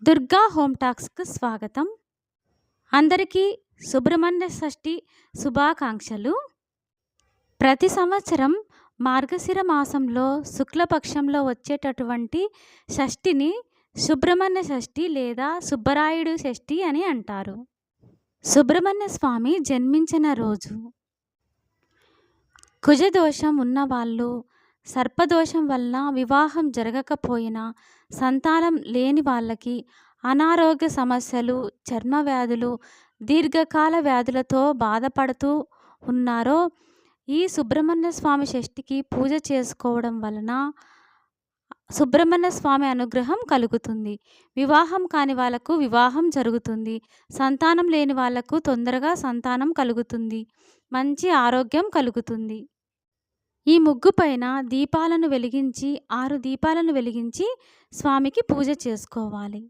Durga home టాక్స్‌కు స్వాగతం. అందరికీ సుబ్రహ్మణ్య షష్ఠి శుభాకాంక్షలు. ప్రతి సంవత్సరం మార్గశిర మాసంలో శుక్లపక్షంలో వచ్చేటటువంటి షష్ఠిని సుబ్రహ్మణ్య షష్ఠి లేదా సుబ్బరాయుడు షష్ఠి అని అంటారు. సుబ్రహ్మణ్య స్వామి జన్మించిన రోజు. కుజదోషం ఉన్నవాళ్ళు, సర్పదోషం వలన వివాహం జరగకపోయినా, సంతానం లేని వాళ్ళకి, అనారోగ్య సమస్యలు, చర్మ వ్యాధులు, దీర్ఘకాల వ్యాధులతో బాధపడుతూ ఉన్నారో ఈ సుబ్రహ్మణ్య స్వామి షష్ఠికి పూజ చేసుకోవడం వలన సుబ్రహ్మణ్య స్వామి అనుగ్రహం కలుగుతుంది. వివాహం కాని వాళ్ళకు వివాహం జరుగుతుంది. సంతానం లేని వాళ్ళకు తొందరగా సంతానం కలుగుతుంది. మంచి ఆరోగ్యం కలుగుతుంది. ఈ ముగ్గు పైన దీపాలను వెలిగించి 6 దీపాలను వెలిగించి స్వామికి పూజ చేసుకోవాలి.